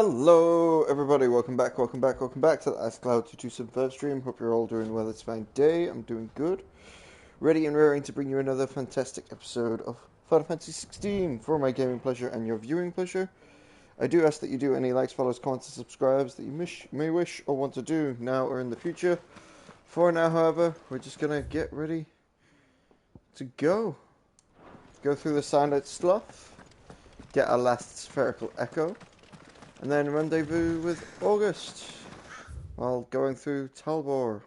Hello everybody, welcome back to the AlexCloud2275 stream. Hope you're all doing well this fine day. I'm doing good. Ready and raring to bring you another fantastic episode of Final Fantasy XVI for my gaming pleasure and your viewing pleasure. I do ask that you do any likes, follows, comments, and subscribes that you may wish or want to do now or in the future. For now, however, we're just gonna get ready to go. Go through the silent stuff, get our last spherical echo, and then rendezvous with August while going through Talbor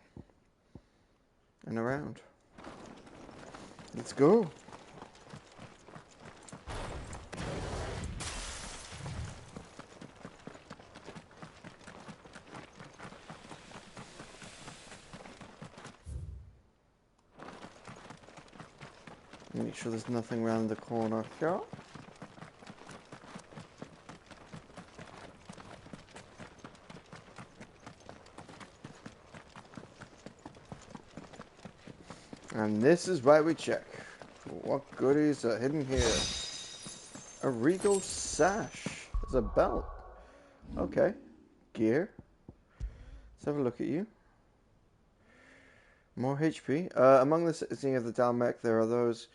and around. Let's go. Make sure there's nothing around the corner here. And this is why we check. What goodies are hidden here? A regal sash. There's a belt. Okay. Gear. Let's have a look at you. More HP. Among the citizenry of the Dalmec, there are those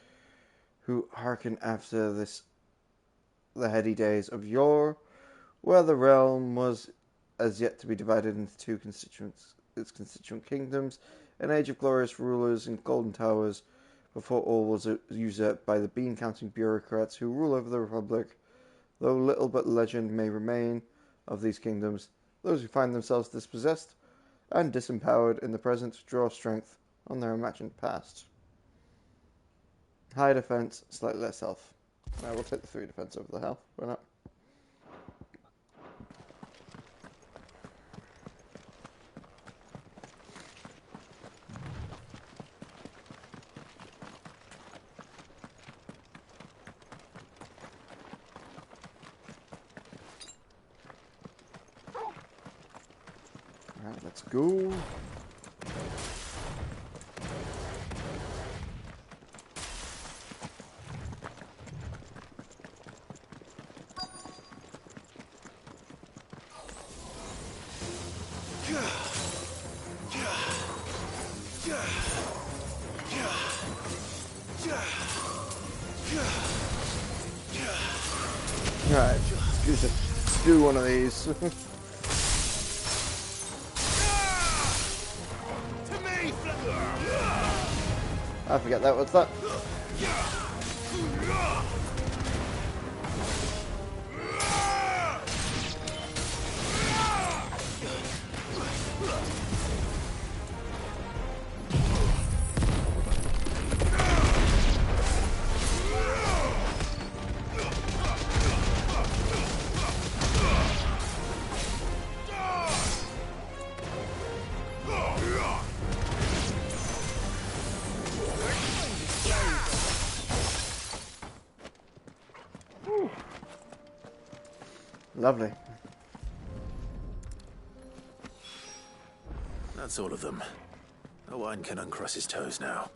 who hearken after the heady days of yore, where the realm was as yet to be divided into its constituent kingdoms, an age of glorious rulers and golden towers, before all was usurped by the bean-counting bureaucrats who rule over the Republic. Though little but legend may remain of these kingdoms, those who find themselves dispossessed and disempowered in the present draw strength on their imagined past. High defense, slightly less health. I will take the 3 defense over the health. Why not? Alright, let's go. Alright, let's do one of these. I forget that, what's that? Lovely. That's all of them. Owen can uncross his toes now.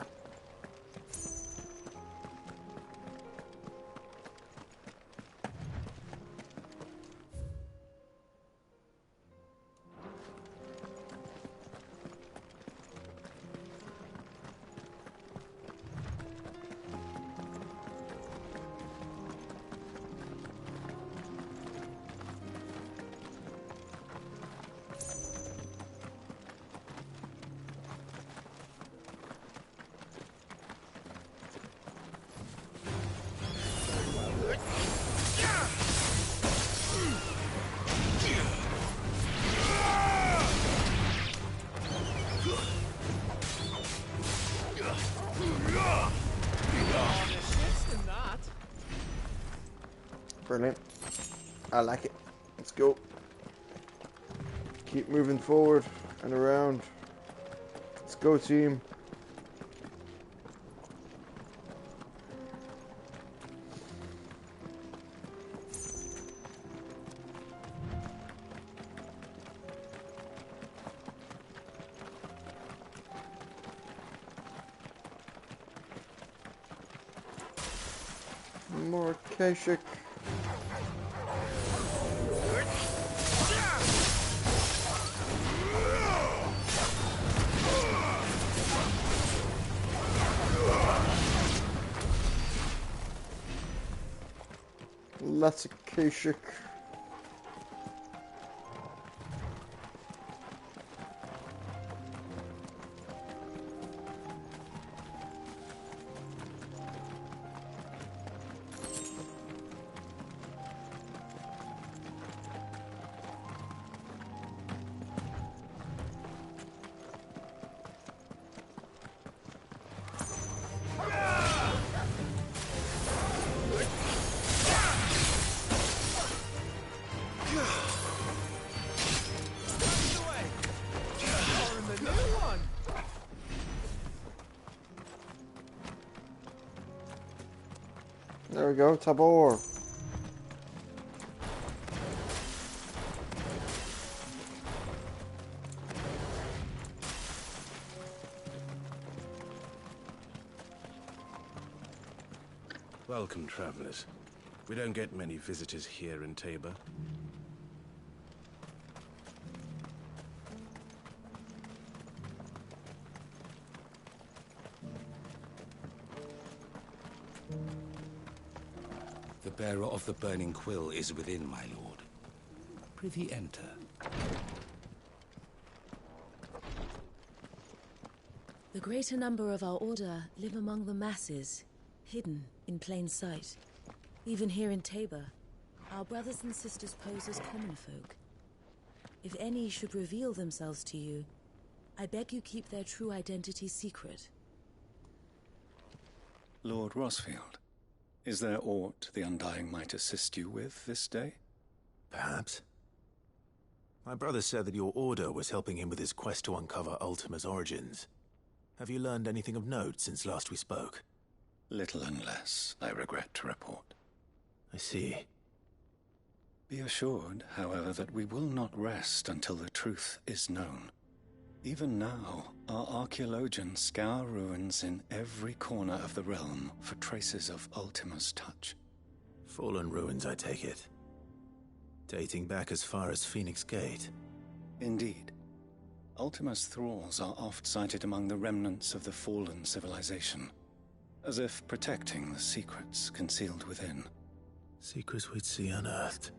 Brilliant. I like it. Let's go. Keep moving forward and around. Let's go, team. More Kashik. That's Akashic. There we go, Tabor. Welcome, travelers. We don't get many visitors here in Tabor. The bearer of the burning quill is within, my lord. Prithee enter. The greater number of our order live among the masses, hidden in plain sight. Even here in Tabor, our brothers and sisters pose as common folk. If any should reveal themselves to you, I beg you keep their true identity secret. Lord Rosfield, is there aught the Undying might assist you with this day? Perhaps. My brother said that your order was helping him with his quest to uncover Ultima's origins. Have you learned anything of note since last we spoke? Little unless, I regret to report. I see. Be assured, however, that we will not rest until the truth is known. Even now, our archaeologians scour ruins in every corner of the realm for traces of Ultima's touch. Fallen ruins, I take it. Dating back as far as Phoenix Gate. Indeed. Ultima's thralls are oft sighted among the remnants of the fallen civilization, as if protecting the secrets concealed within. Secrets we'd see unearthed.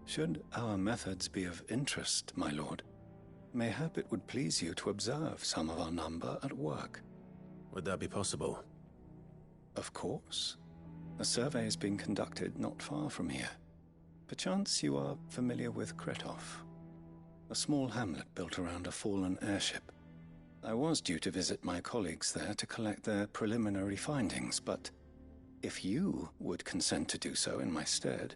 Should our methods be of interest, my lord, mayhap it would please you to observe some of our number at work. Would that be possible? Of course. A survey is being conducted not far from here. Perchance you are familiar with Kretov, a small hamlet built around a fallen airship. I was due to visit my colleagues there to collect their preliminary findings, but if you would consent to do so in my stead,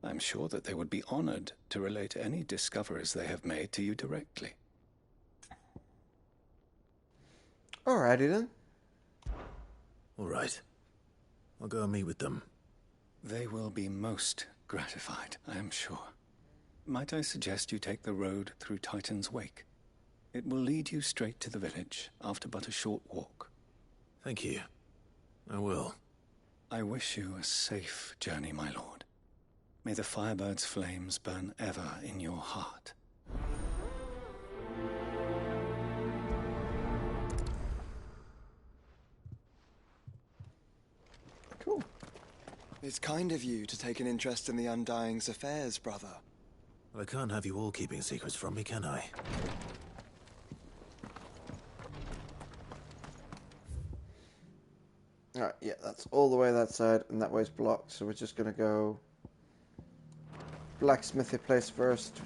I'm sure that they would be honored to relate any discoveries they have made to you directly. Alrighty then. All right. I'll go and meet with them. They will be most gratified, I am sure. Might I suggest you take the road through Titan's Wake? It will lead you straight to the village after but a short walk. Thank you. I will. I wish you a safe journey, my lord. May the Firebird's flames burn ever in your heart. Cool. It's kind of you to take an interest in the Undying's affairs, brother. Well, I can't have you all keeping secrets from me, can I? Alright, yeah, that's all the way that side, and that way's blocked, so we're just gonna go blacksmithy place first.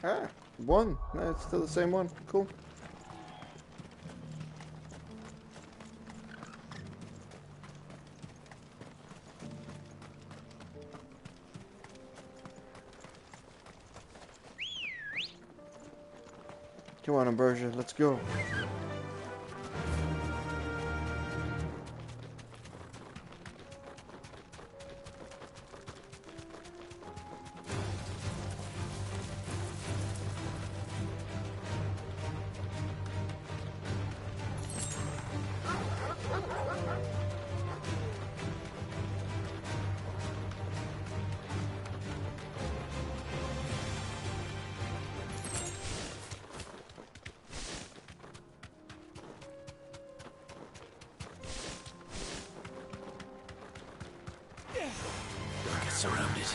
Ah, one. No, it's still the same one. Cool. Come on, Ambrosia, let's go. surrounded.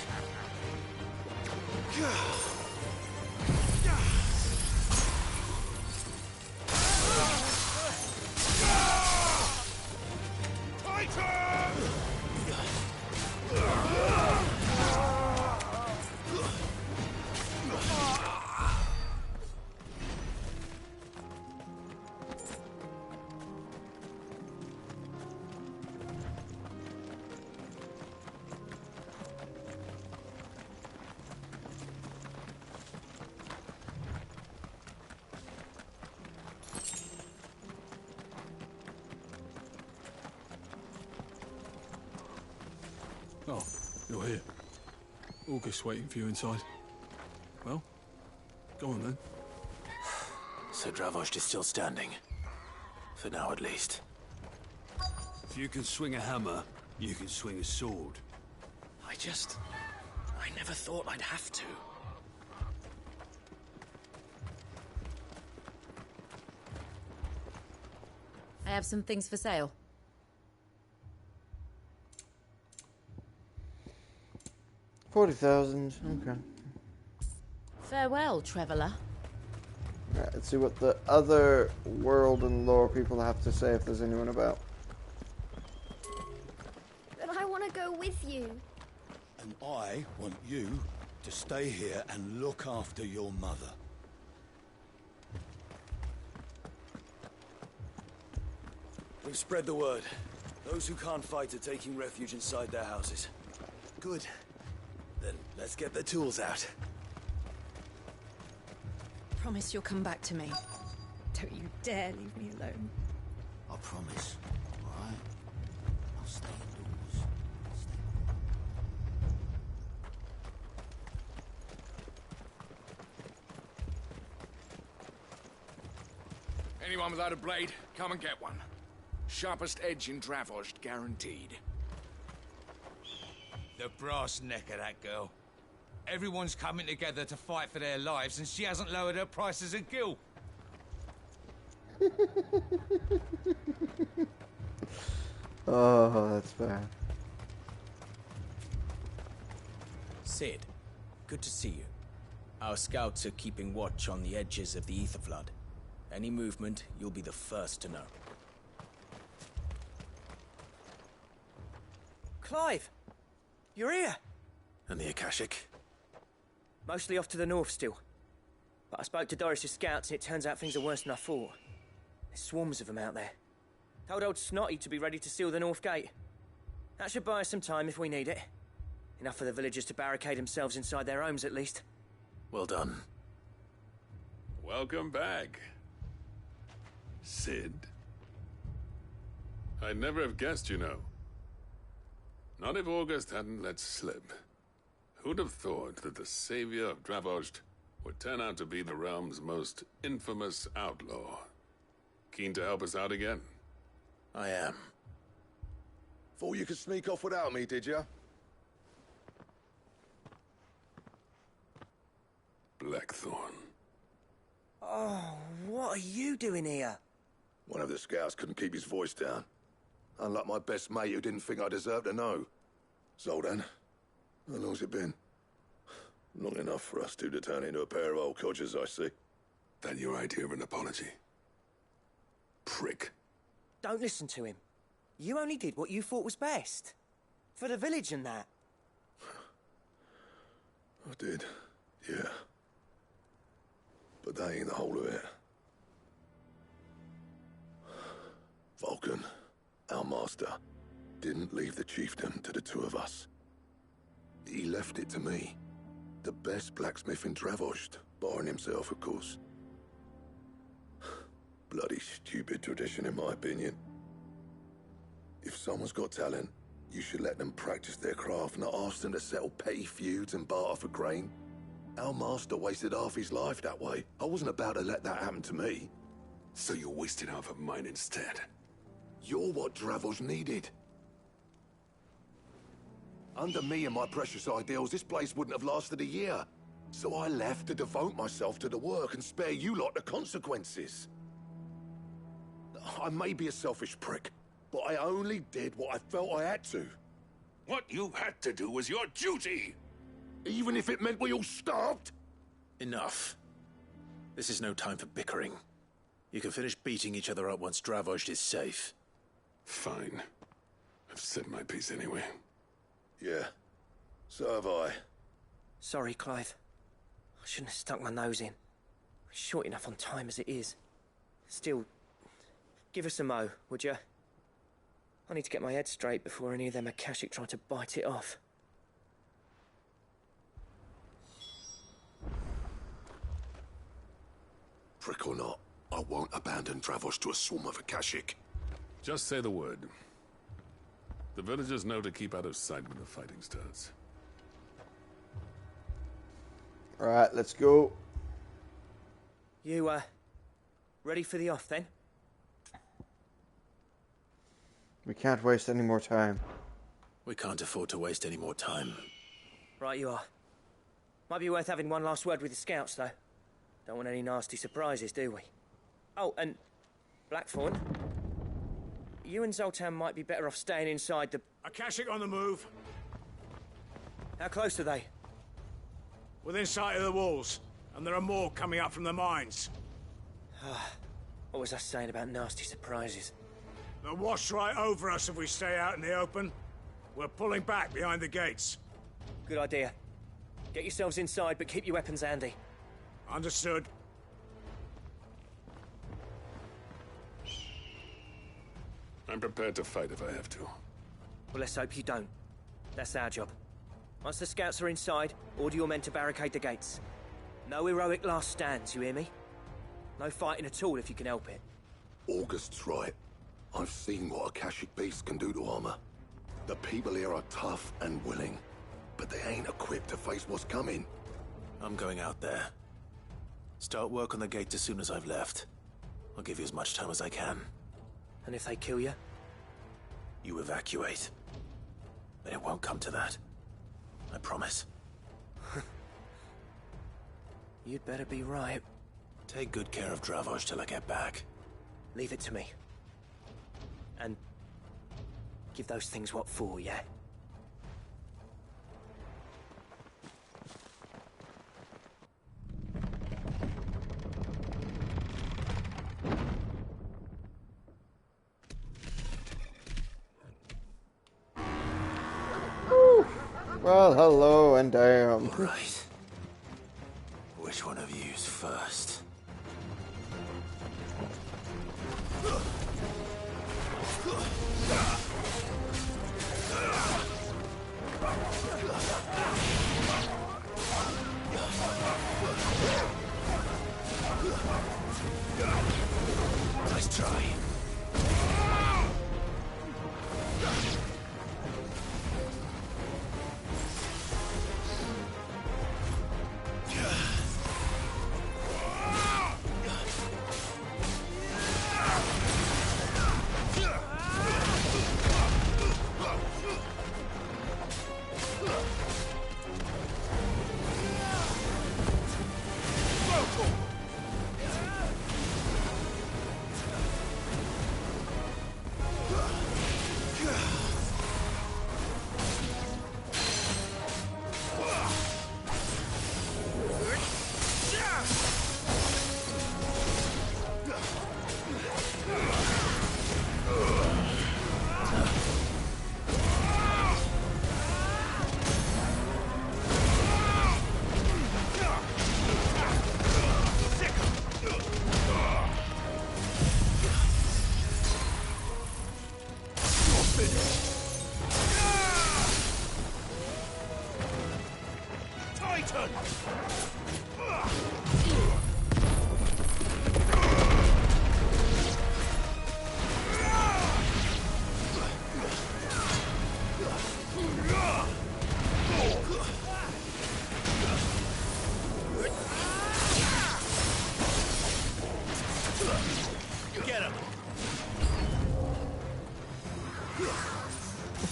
Oh, you're here. August waiting for you inside. Well, go on then. So Dravost is still standing. For now, at least. If you can swing a hammer, you can swing a sword. I never thought I'd have to. I have some things for sale. $40,000. Okay. Farewell, traveller. Right, let's see what the other world and lore people have to say, if there's anyone about. But I want to go with you. And I want you to stay here and look after your mother. We've spread the word. Those who can't fight are taking refuge inside their houses. Good. Then let's get the tools out. Promise you'll come back to me. Don't you dare leave me alone. I promise, all right? I'll stay indoors. Anyone without a blade, come and get one. Sharpest edge in Dravost, guaranteed. The brass neck of that girl. Everyone's coming together to fight for their lives, and she hasn't lowered her prices a gill. Oh, that's bad. Sid, good to see you. Our scouts are keeping watch on the edges of the Ether Flood. Any movement, you'll be the first to know. Clive! You're here! And the Akashic? Mostly off to the north still. But I spoke to Doris's scouts and it turns out things are worse than I thought. There's swarms of them out there. Told old Snotty to be ready to seal the north gate. That should buy us some time if we need it. Enough for the villagers to barricade themselves inside their homes at least. Well done. Welcome back, Sid. I'd never have guessed, you know. Not if August hadn't let slip. Who'd have thought that the savior of Dravost would turn out to be the realm's most infamous outlaw? Keen to help us out again? I am. Thought you could sneak off without me, did ya? Blackthorn. Oh, what are you doing here? One of the scouts couldn't keep his voice down. Unlike my best mate who didn't think I deserved to know. Zoldan, how long's it been? Long enough for us two to turn into a pair of old codgers, I see. That your idea of an apology? Prick. Don't listen to him. You only did what you thought was best. For the village and that. I did, yeah. But that ain't the whole of it. Vulcan, our master, didn't leave the chiefdom to the two of us. He left it to me. The best blacksmith in Dravost, barring himself, of course. Bloody stupid tradition, in my opinion. If someone's got talent, you should let them practice their craft, not ask them to settle petty feuds and barter for grain. Our master wasted half his life that way. I wasn't about to let that happen to me. So you wasted half of mine instead? You're what Dravost needed. Under me and my precious ideals, this place wouldn't have lasted a year. So I left to devote myself to the work and spare you lot the consequences. I may be a selfish prick, but I only did what I felt I had to. What you had to do was your duty! Even if it meant we all starved? Enough. This is no time for bickering. You can finish beating each other up once Dravozd is safe. Fine. I've said my piece anyway. Yeah. So have I. Sorry, Clive. I shouldn't have stuck my nose in. We're short enough on time as it is. Still, give us a mo, would you? I need to get my head straight before any of them Akashic try to bite it off. Prick or not, I won't abandon Dravozd to a swarm of Akashic. Just say the word. The villagers know to keep out of sight when the fighting starts. Alright, let's go. You, ready for the off then? We can't waste any more time. We can't afford to waste any more time. Right you are. Might be worth having one last word with the scouts, though. Don't want any nasty surprises, do we? Oh, and Blackthorn, you and Zoltan might be better off staying inside the... Akashic on the move. How close are they? Within sight of the walls, and there are more coming up from the mines. What was I saying about nasty surprises? They'll wash right over us if we stay out in the open. We're pulling back behind the gates. Good idea. Get yourselves inside, but keep your weapons handy. Understood. I'm prepared to fight if I have to. Well, let's hope you don't. That's our job. Once the scouts are inside, order your men to barricade the gates. No heroic last stands, you hear me? No fighting at all if you can help it. August's right. I've seen what Akashic beasts can do to armor. The people here are tough and willing, but they ain't equipped to face what's coming. I'm going out there. Start work on the gate as soon as I've left. I'll give you as much time as I can. And if they kill you? You evacuate. But it won't come to that. I promise. You'd better be right. Take good care of Dravozd till I get back. Leave it to me. And give those things what for, yeah? Well, hello and damn. Right. Which one of you's first? Nice try.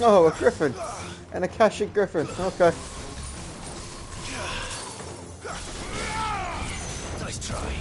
Oh, a griffin. An Akashic griffin. Okay. Nice try.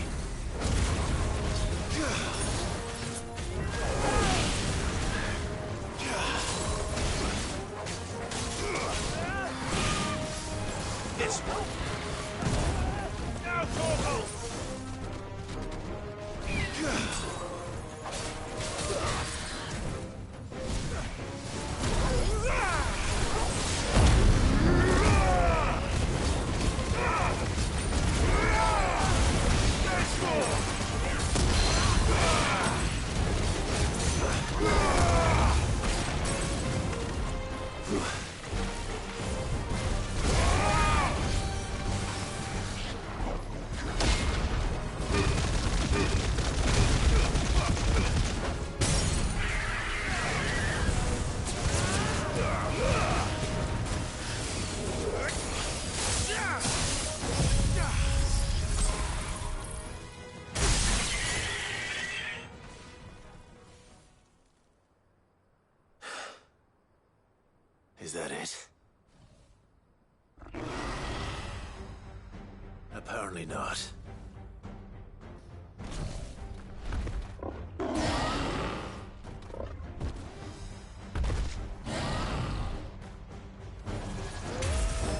part.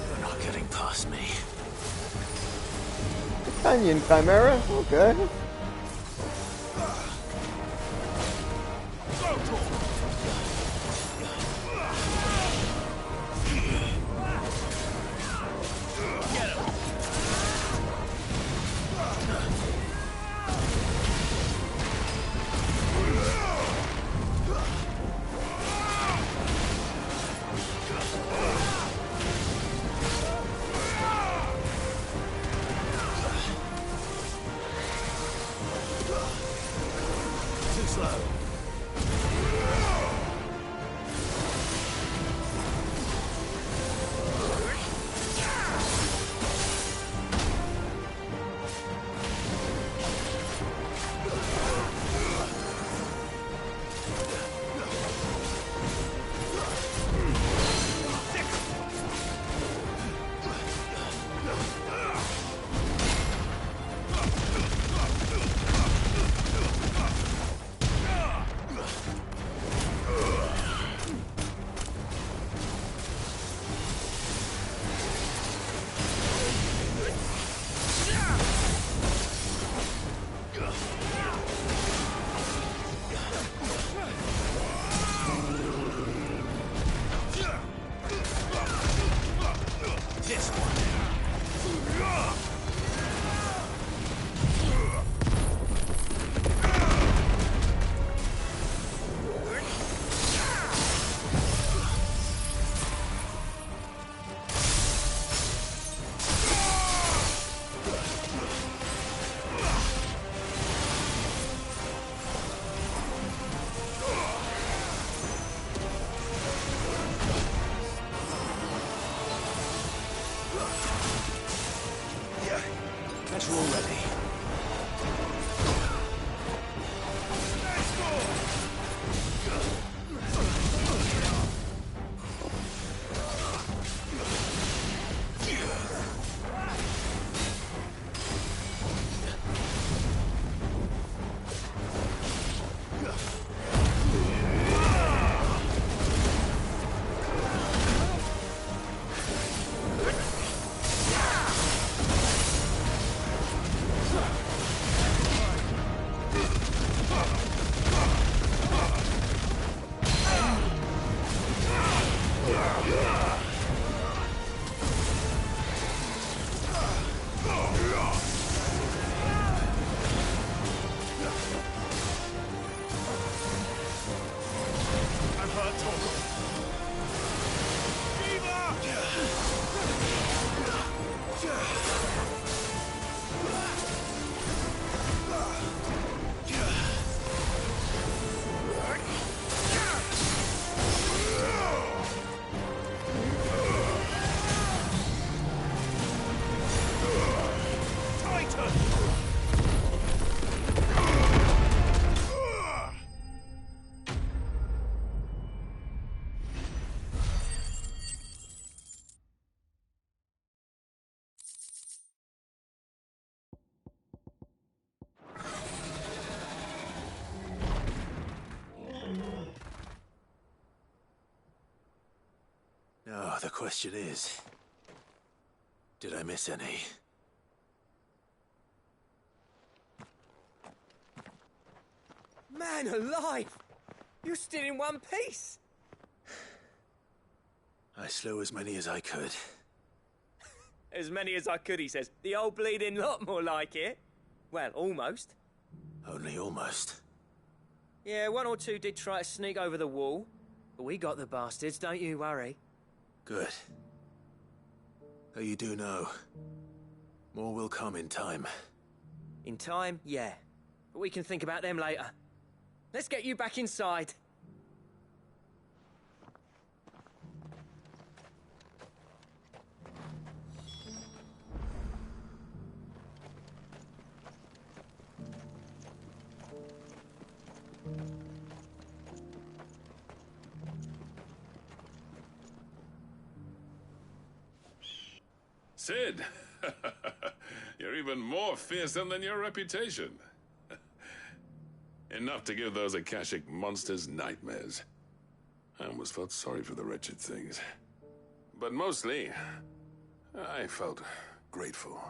You're not getting past me. Canyon Chimera? Okay. Now, the question is, did I miss any? Man alive! You're still in one piece! I slew as many as I could. As many as I could, he says. The old bleeding lot, more like it. Well, almost. Only almost. Yeah, one or two did try to sneak over the wall. But we got the bastards, don't you worry. Good. Though you do know, more will come in time. In time, yeah. But we can think about them later. Let's get you back inside. Sid! You're even more fearsome than your reputation. Enough to give those Akashic monsters nightmares. I almost felt sorry for the wretched things. But mostly, I felt grateful.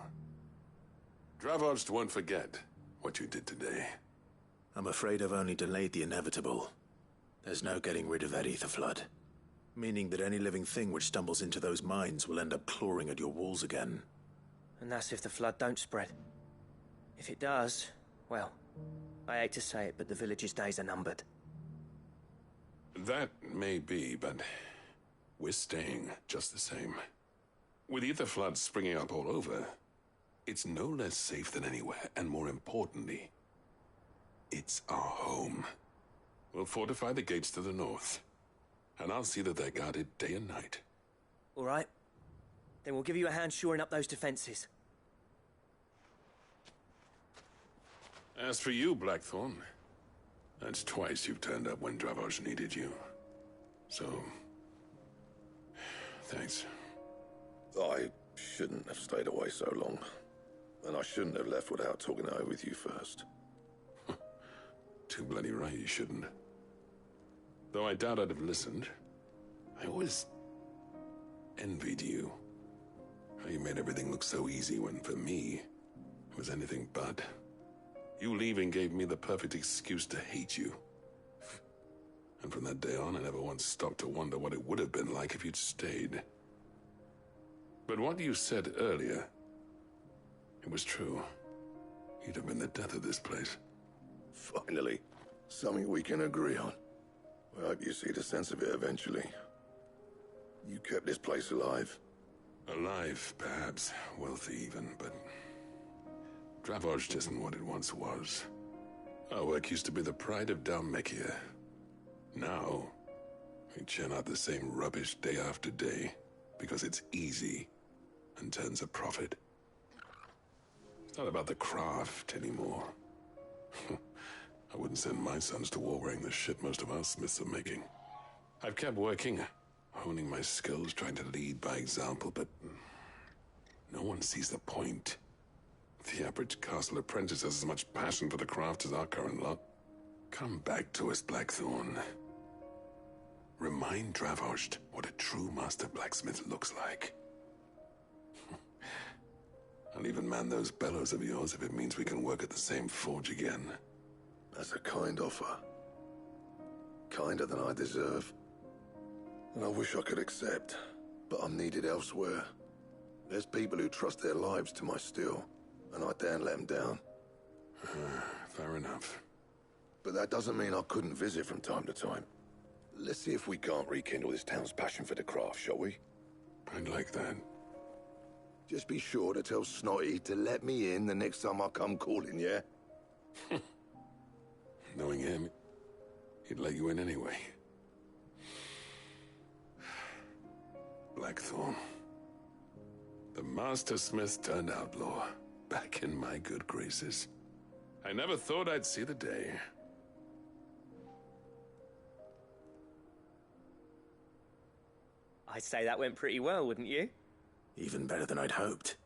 Dravoged won't forget what you did today. I'm afraid I've only delayed the inevitable. There's no getting rid of that ether flood. Meaning that any living thing which stumbles into those mines will end up clawing at your walls again. And that's if the flood don't spread. If it does, well, I hate to say it, but the village's days are numbered. That may be, but we're staying just the same. With ether floods springing up all over, it's no less safe than anywhere, and more importantly, it's our home. We'll fortify the gates to the north, and I'll see that they're guarded day and night. All right. Then we'll give you a hand shoring up those defenses. As for you, Blackthorn, that's twice you've turned up when Dravos needed you. So, thanks. I shouldn't have stayed away so long. And I shouldn't have left without talking it over with you first. Too bloody right you shouldn't. Though I doubt I'd have listened. I always envied you. How you made everything look so easy when, for me, it was anything but. You leaving gave me the perfect excuse to hate you. And from that day on, I never once stopped to wonder what it would have been like if you'd stayed. But what you said earlier, it was true. You'd have been the death of this place. Finally, something we can agree on. I hope you see the sense of it eventually. You kept this place alive. Alive, perhaps. Wealthy even, but Dravoged isn't what it once was. Our work used to be the pride of Dalmekia. Now, we churn out the same rubbish day after day because it's easy and turns a profit. It's not about the craft anymore. I wouldn't send my sons to war wearing the shit most of our smiths are making. I've kept working, honing my skills, trying to lead by example, but no one sees the point. The average castle apprentice has as much passion for the craft as our current lot. Come back to us, Blackthorn. Remind Dravoged what a true master blacksmith looks like. I'll even man those bellows of yours if it means we can work at the same forge again. That's a kind offer. Kinder than I deserve. And I wish I could accept, but I'm needed elsewhere. There's people who trust their lives to my steel, and I daren't let them down. Fair enough. But that doesn't mean I couldn't visit from time to time. Let's see if we can't rekindle this town's passion for the craft, shall we? I'd like that. Just be sure to tell Snotty to let me in the next time I come calling, yeah? Knowing him, he'd let you in anyway. Blackthorn. The Master Smith turned outlaw, back in my good graces. I never thought I'd see the day. I'd say that went pretty well, wouldn't you? Even better than I'd hoped.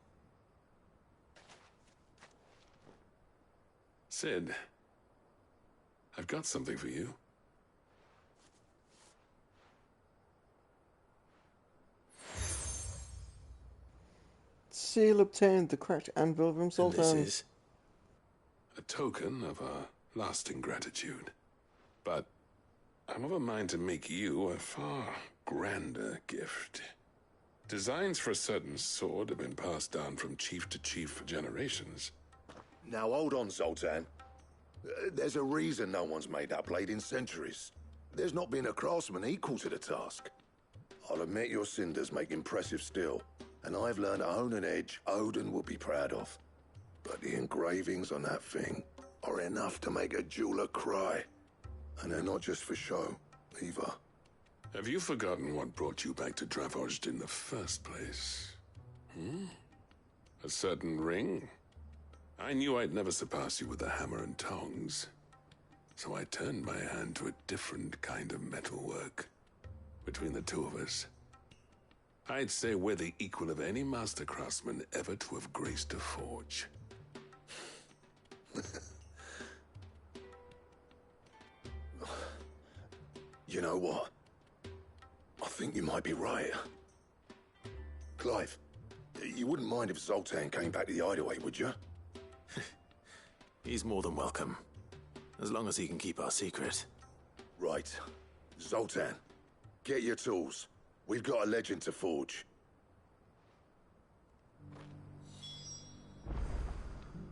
Sid, I've got something for you. Seal obtained, the cracked anvil from Sultan. And this is a token of our lasting gratitude. But I'm of a mind to make you a far grander gift. Designs for a certain sword have been passed down from chief to chief for generations. Now hold on, Sultan. There's a reason no one's made that blade in centuries. There's not been a craftsman equal to the task. I'll admit your cinders make impressive steel, and I've learned to hone an edge Odin will be proud of. But the engravings on that thing are enough to make a jeweler cry. And they're not just for show, either. Have you forgotten what brought you back to Dravoged in the first place? A certain ring? I knew I'd never surpass you with a hammer and tongs. So I turned my hand to a different kind of metalwork. Between the two of us, I'd say we're the equal of any master craftsman ever to have graced a forge. You know what? I think you might be right. Clive, you wouldn't mind if Zoltan came back to the hideaway, would you? He's more than welcome. As long as he can keep our secret. Right. Zoltan, get your tools. We've got a legend to forge.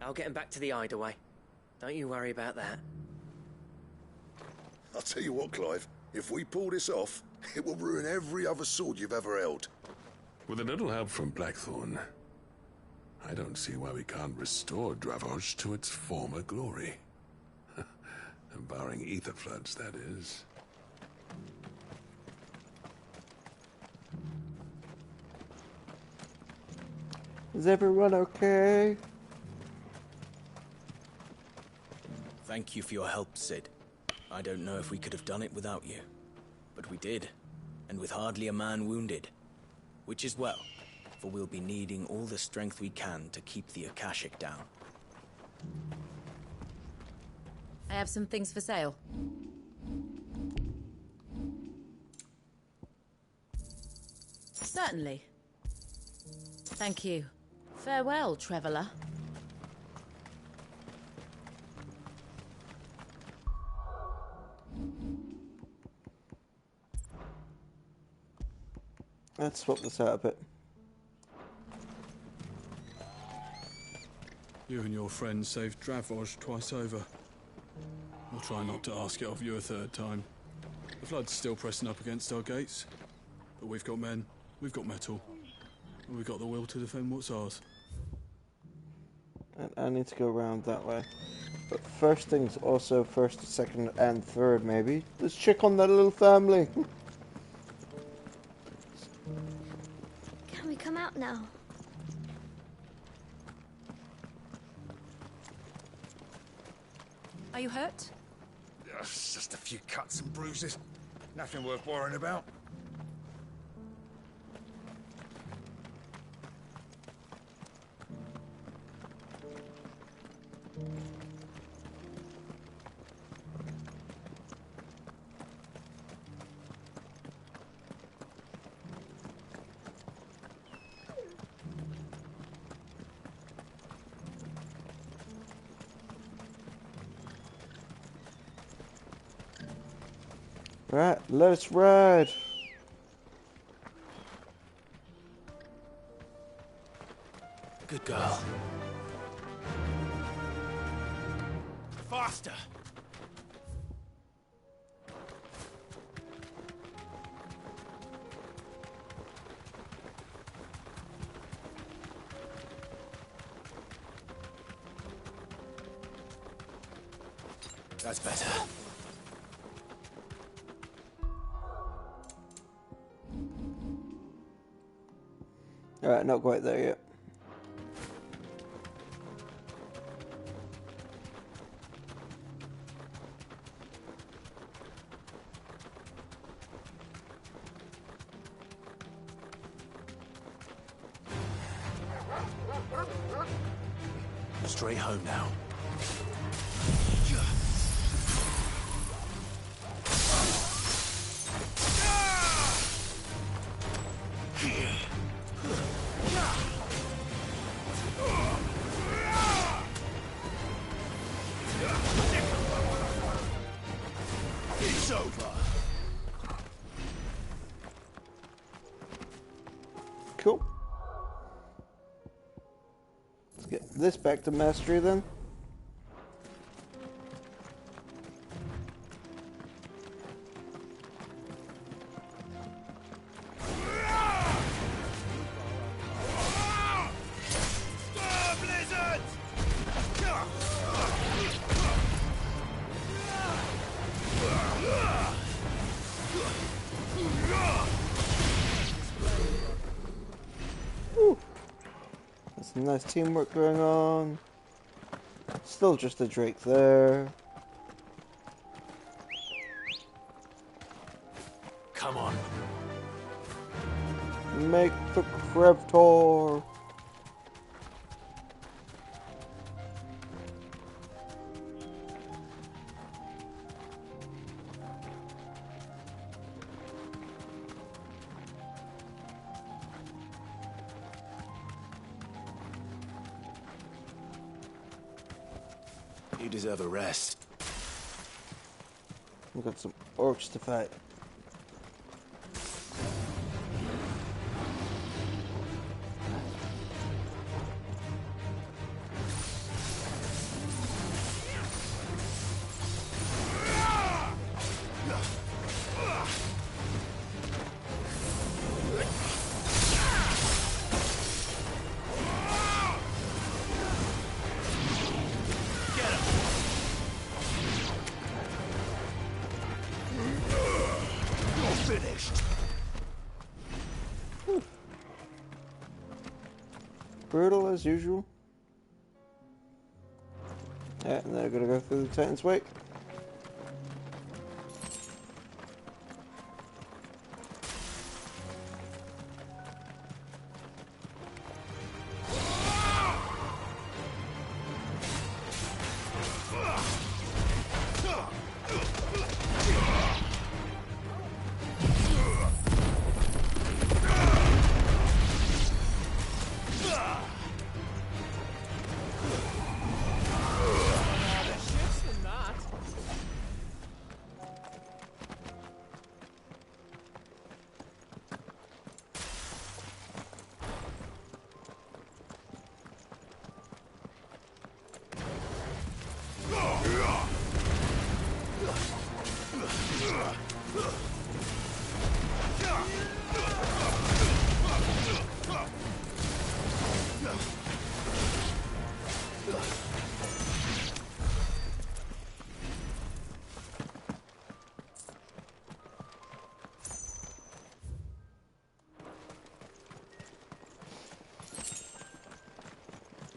I'll get him back to the hideaway. Don't you worry about that. I'll tell you what, Clive. If we pull this off, it will ruin every other sword you've ever held. With a little help from Blackthorn, I don't see why we can't restore Dravosh to its former glory. Barring ether floods, that is. Is everyone okay? Thank you for your help, Sid. I don't know if we could have done it without you. But we did, and with hardly a man wounded. Which is well, for we'll be needing all the strength we can to keep the Akashic down. I have some things for sale. Certainly. Thank you. Farewell, traveller. Let's swap this out a bit. You and your friends saved Dravosh twice over. I'll try not to ask it of you a third time. The flood's still pressing up against our gates. But we've got men, we've got metal, and we've got the will to defend what's ours. And I need to go around that way. But first things also, first, second, and third maybe. Let's check on that little family. Can we come out now? Are you hurt? It's just a few cuts and bruises. Nothing worth worrying about. Right, let's ride. Good girl. Faster! That's better. Alright, not quite there yet. Straight home now. It's over! Cool. Let's get this back to mastery then. Whew. There's some nice teamwork going on. Still just a Drake there. Come on. Make for Krevtor. You deserve a rest. We've got some orcs to fight. Brutal as usual. Yeah, and they're gonna go through the Titan's Wake.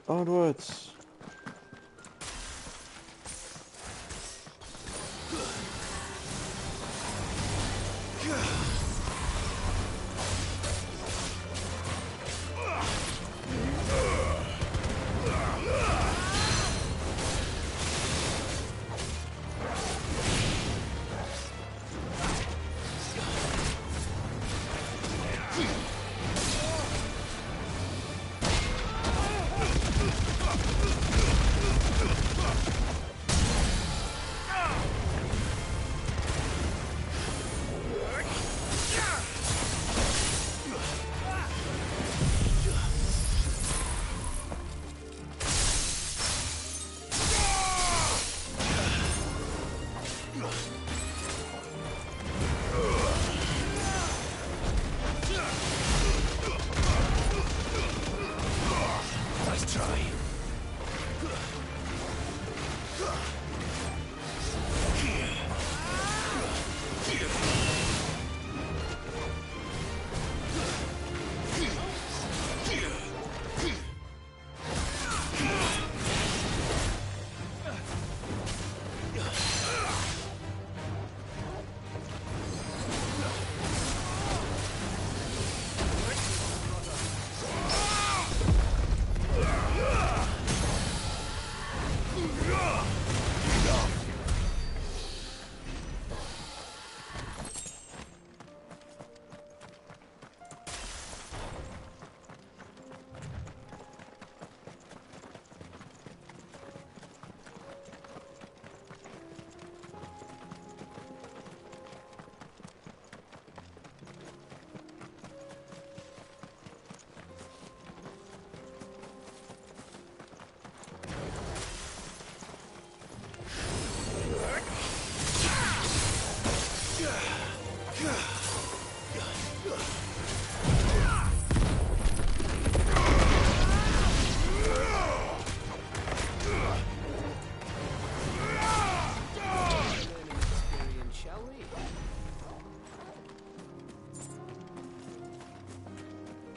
Onwards.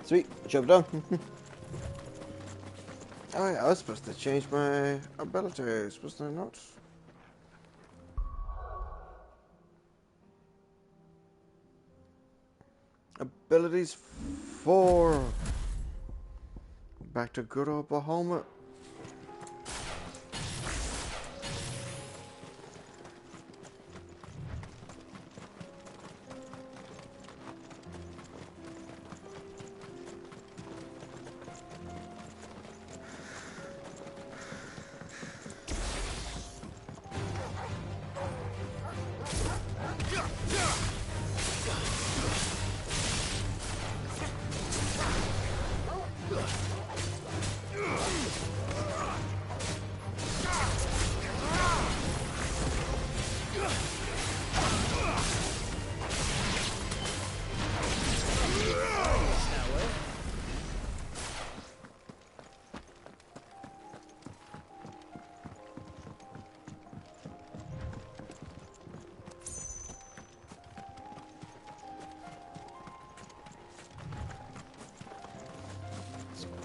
Sweet, job done. Oh yeah, I was supposed to change my abilities, wasn't I not? Abilities 4. Back to good old Bahoma.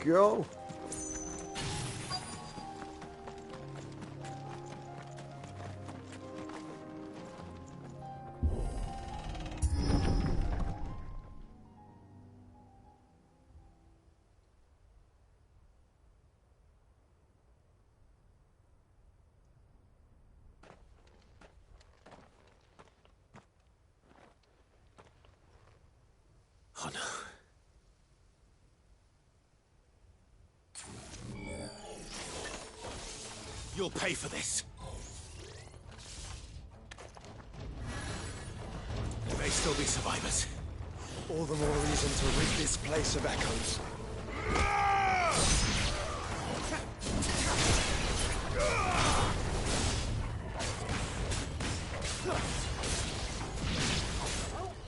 Go. Oh no. You'll pay for this. There may still be survivors. All the more reason to rid this place of echoes.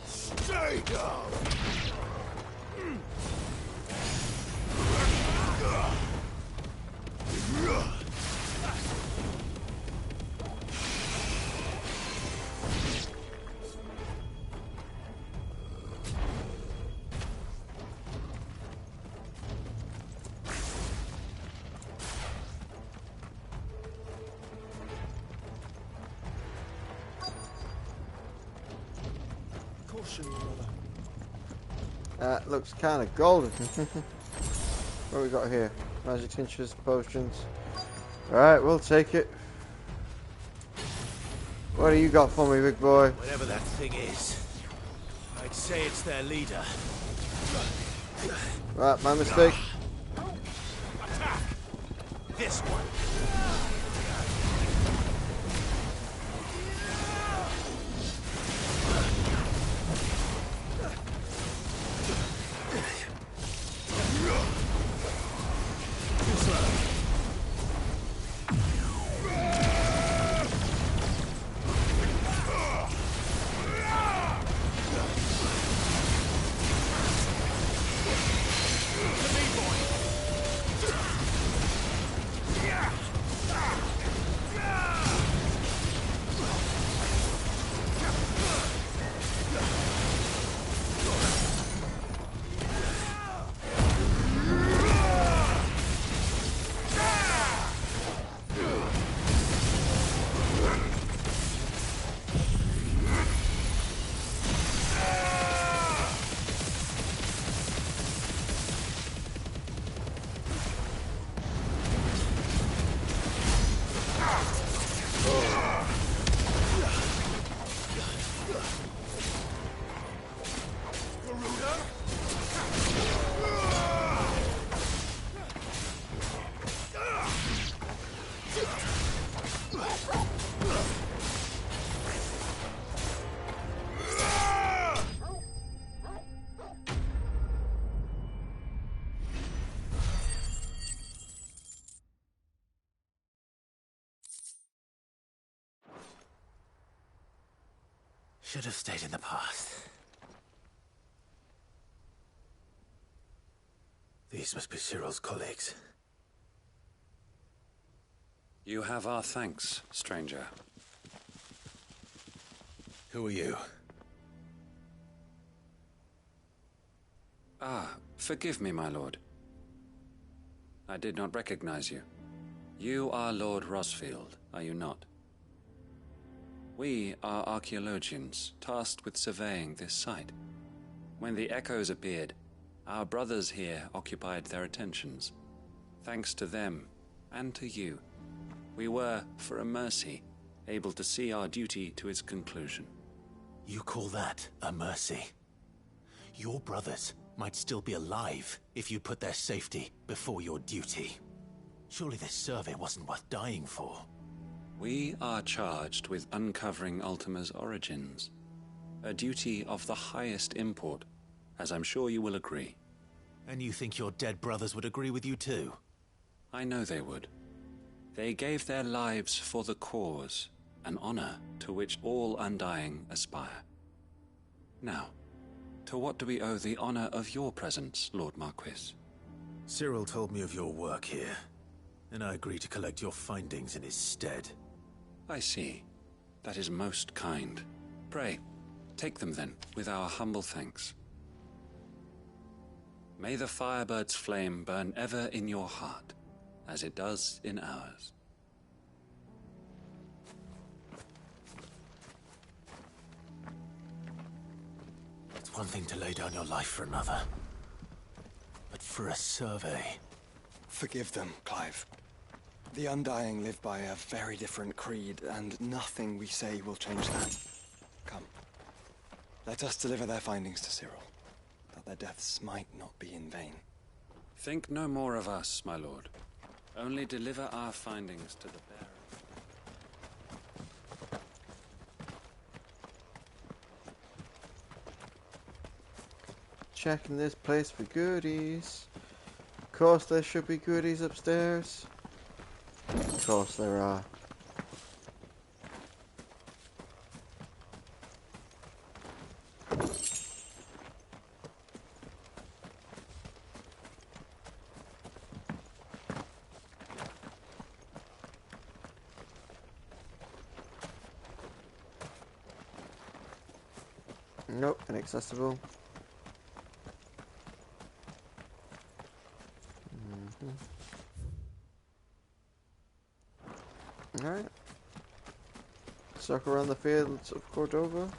Stay down! Looks kind of golden. What we got here? Magic tinctures, potions. Alright, we'll take it. What do you got for me, big boy? Whatever that thing is, I'd say it's their leader. Right, my mistake. Attack! This one. Should have stayed in the past. These must be Cyril's colleagues. You have our thanks, stranger. Who are you? Ah, forgive me, my lord. I did not recognize you. You are Lord Rosfield, are you not? We are archaeologians, tasked with surveying this site. When the echoes appeared, Our brothers here occupied their attentions. Thanks to them, and to you, we were, for a mercy, able to see our duty to its conclusion. You call that a mercy? Your brothers might still be alive if you put their safety before your duty. Surely this survey wasn't worth dying for. We are charged with uncovering Ultima's origins. A duty of the highest import, as I'm sure you will agree. And you think your dead brothers would agree with you too? I know they would. They gave their lives for the cause, an honor to which all Undying aspire. Now, to what do we owe the honor of your presence, Lord Marquis? Cyril told me of your work here, and I agree to collect your findings in his stead. I see. That is most kind. Pray, take them then, with our humble thanks. May the Firebird's flame burn ever in your heart, as it does in ours. It's one thing to lay down your life for another, but for a survey... Forgive them, Clive. The Undying live by a very different creed, and nothing we say will change that. Come. Let us deliver their findings to Cyril, that their deaths might not be in vain. Think no more of us, my lord. Only deliver our findings to the bearer. Checking this place for goodies. Of course there should be goodies upstairs. Of course there are. Nope, inaccessible. Alright. Circle around the fields of Cordova.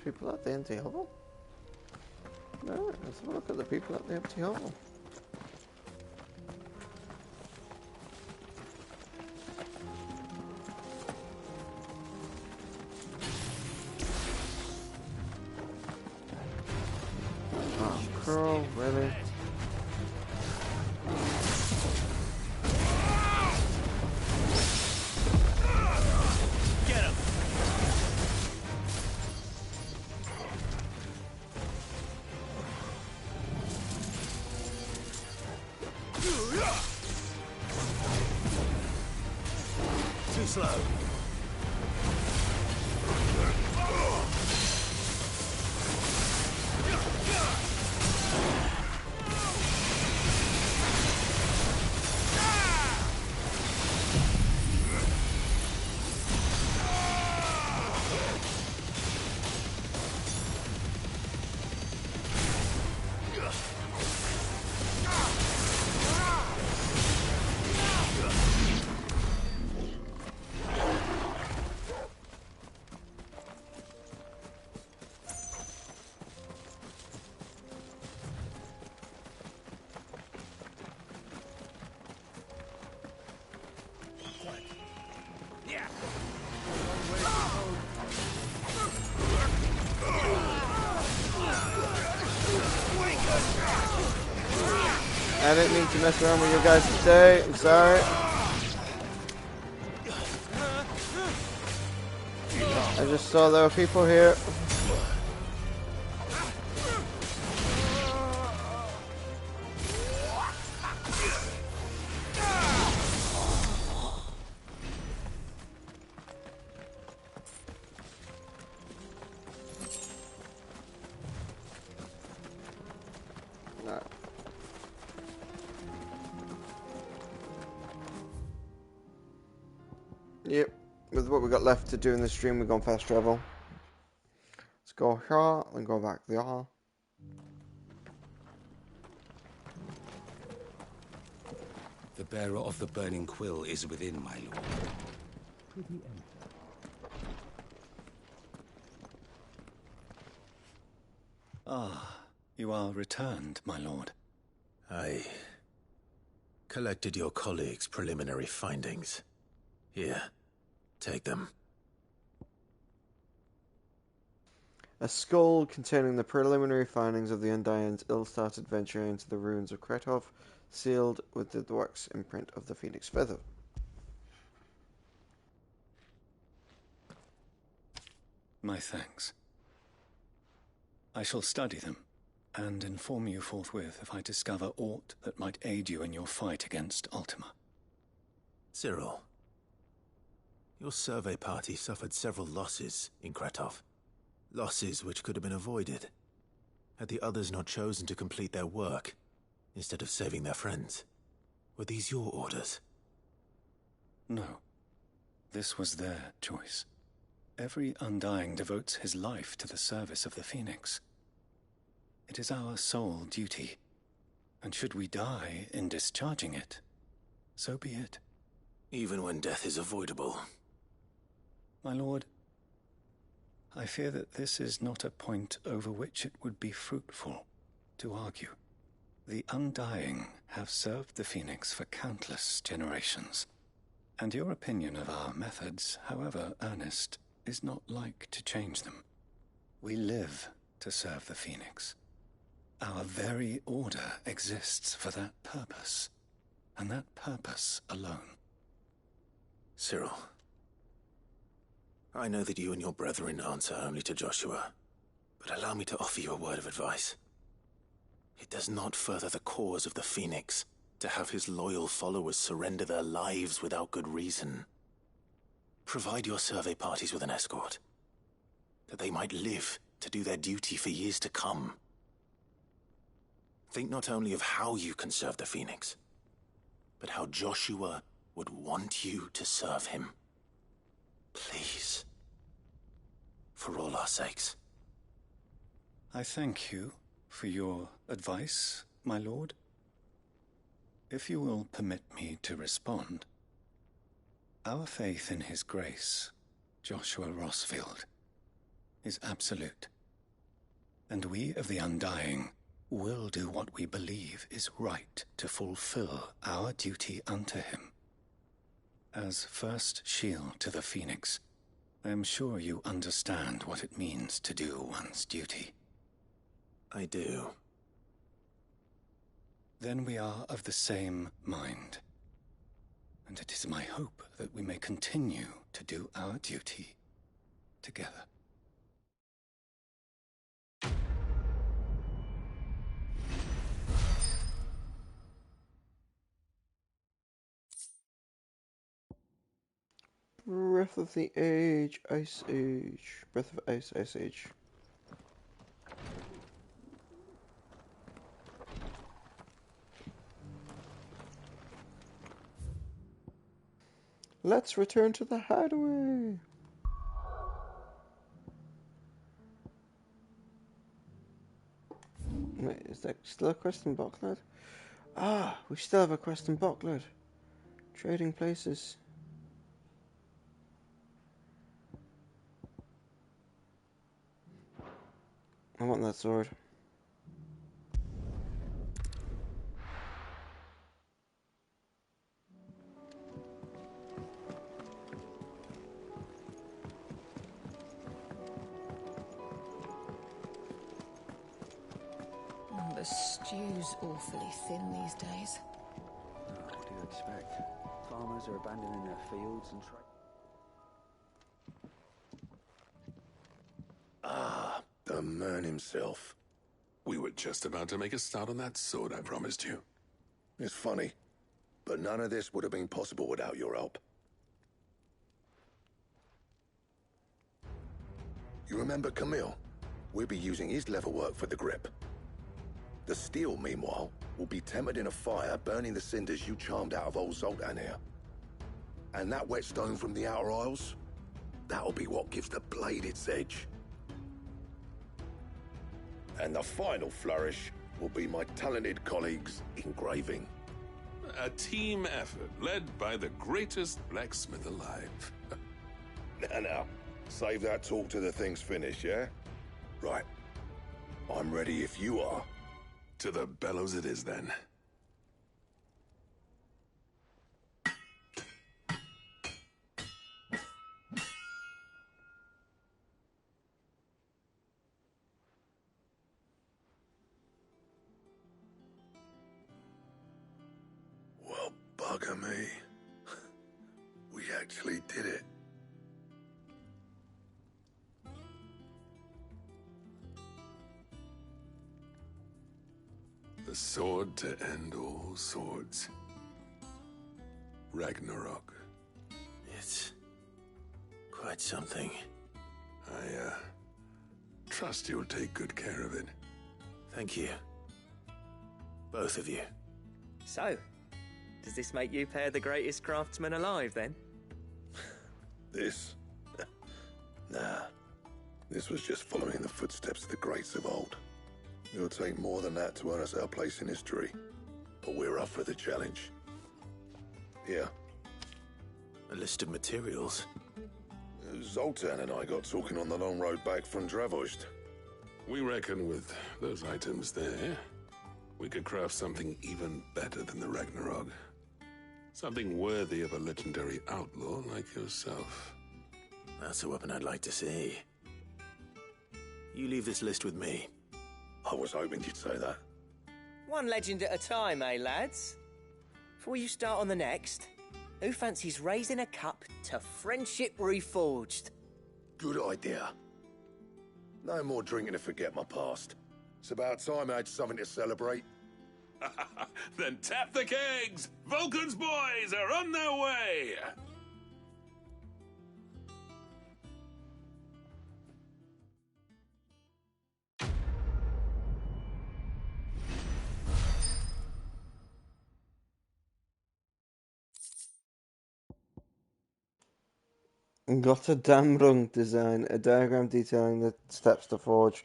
People at the empty hovel? No, let's have a look at the people at the empty hovel. Oh, Crow, really? Too slow. I didn't mean to mess around with you guys today. I'm sorry. I just saw there were people here. No. Yep. With what we got left to do in the stream, we're going fast travel. Let's go here and go back there. The bearer of the burning quill is within, my lord. Pretty empty. Ah, you are returned, my lord. I collected your colleagues' preliminary findings. Here, take them. A skull containing the preliminary findings of the Undying's ill-started venture into the ruins of Kretov, sealed with the wax imprint of the phoenix feather. My thanks. I shall study them, and inform you forthwith if I discover aught that might aid you in your fight against Ultima. Cyril, your survey party suffered several losses in Kretov. Losses which could have been avoided, had the others not chosen to complete their work, instead of saving their friends. Were these your orders? No. This was their choice. Every Undying devotes his life to the service of the Phoenix. It is our sole duty, and should we die in discharging it, so be it. Even when death is avoidable. My lord, I fear that this is not a point over which it would be fruitful to argue. The Undying have served the Phoenix for countless generations, and your opinion of our methods, however earnest, is not like to change them. We live to serve the Phoenix. Our very order exists for that purpose, and that purpose alone. Cyril, I know that you and your brethren answer only to Joshua, but allow me to offer you a word of advice. It does not further the cause of the Phoenix to have his loyal followers surrender their lives without good reason. Provide your survey parties with an escort, that they might live to do their duty for years to come. Think not only of how you can serve the Phoenix, but how Joshua would want you to serve him. Please. For all our sakes. I thank you for your advice, my lord. If you will permit me to respond, our faith in his grace, Joshua Rossfield, is absolute, and we of the Undying will do what we believe is right to fulfill our duty unto him. As first shield to the Phoenix, I am sure you understand what it means to do one's duty. I do. Then we are of the same mind, and it is my hope that we may continue to do our duty together. Breath of the Age, Ice Age. Breath of Ice, Ice Age. Let's return to the hideaway. Wait, is that still a quest in Bocklet? Ah, we still have a quest in Bocklet. Trading places. I want that sword. The stew's awfully thin these days. What do you expect? Farmers are abandoning their fields and Ah, the man himself. We were just about to make a start on that sword I promised you. It's funny, but none of this would have been possible without your help. You remember Camille? We'll be using his leatherwork for the grip. The steel, meanwhile, will be tempered in a fire, burning the cinders you charmed out of old Zoltan here. And that whetstone from the Outer Isles, that'll be what gives the blade its edge. And the final flourish will be my talented colleagues' engraving. A team effort led by the greatest blacksmith alive. Now, save that talk till the thing's finished, yeah? Right. I'm ready if you are. To the bellows it is, then. Well, bugger me. We actually did it. The sword to end all swords. Ragnarok. It's quite something. I trust you'll take good care of it. Thank you. Both of you. So, does this make you pair the greatest craftsmen alive, then? This? Nah. This was just following the footsteps of the greats of old. It'll take more than that to earn us our place in history. But we're up for the challenge. Here. A list of materials. Zoltan and I got talking on the long road back from Dravost. We reckon with those items there, we could craft something even better than the Ragnarok. Something worthy of a legendary outlaw like yourself. That's a weapon I'd like to see. You leave this list with me. I was hoping you'd say that. One legend at a time, eh, lads? Before you start on the next, who fancies raising a cup to friendship reforged? Good idea. No more drinking to forget my past. It's about time I had something to celebrate. Then tap the kegs! Vulcan's boys are on their way! Got a damn rung design, a diagram detailing the steps to forge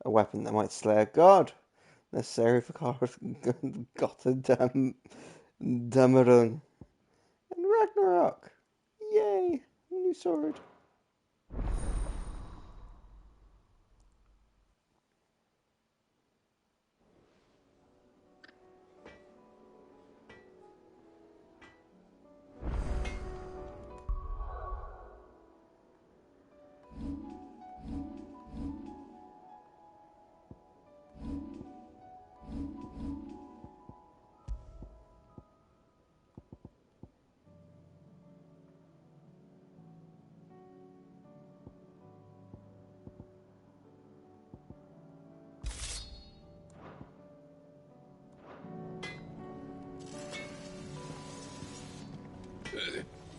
a weapon that might slay a god. Necessary for Chorus. Got a damn rung. And Ragnarok. Yay! New sword.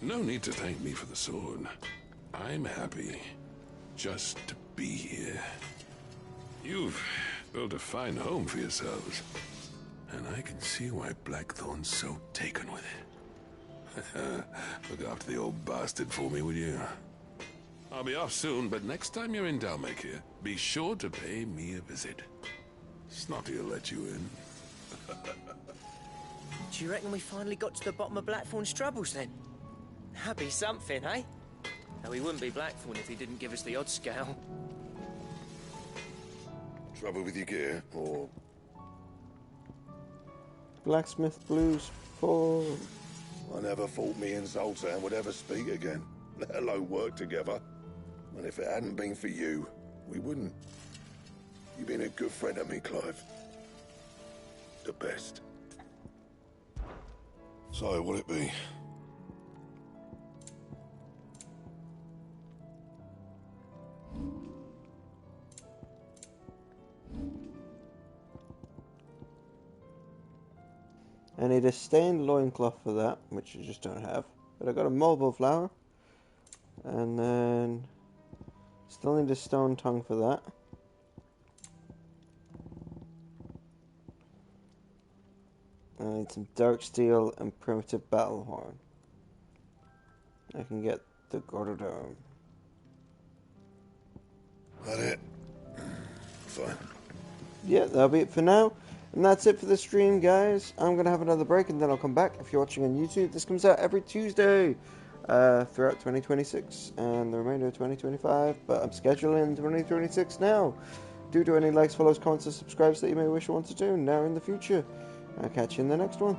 No need to thank me for the sword. I'm happy just to be here. You've built a fine home for yourselves, and I can see why Blackthorn's so taken with it. Look after the old bastard for me, will you? I'll be off soon, but next time you're in Dalmacia, be sure to pay me a visit. Snotty will let you in. Do you reckon we finally got to the bottom of Blackthorn's troubles, then? That'd be something, eh? Now, he wouldn't be Blackthorn if he didn't give us the odd scowl. Trouble with your gear, or... Blacksmith Blues 4. I never thought me and Zoltan would ever speak again, let alone work together. And if it hadn't been for you, we wouldn't. You've been a good friend to me, Clive. The best. So, what'll it be? I need a stained loincloth for that, which I just don't have. But I got a mulberry flower. And then still need a stone tongue for that. I need some dark steel and primitive battle horn. I can get the Gordodome. That it? Fine. Yeah, that'll be it for now. And that's it for the stream, guys. I'm going to have another break and then I'll come back. If you're watching on YouTube, this comes out every Tuesday throughout 2026 and the remainder of 2025. But I'm scheduling 2026 now. Do any likes, follows, comments, or subscribes that you may wish or want to do now in the future. I'll catch you in the next one.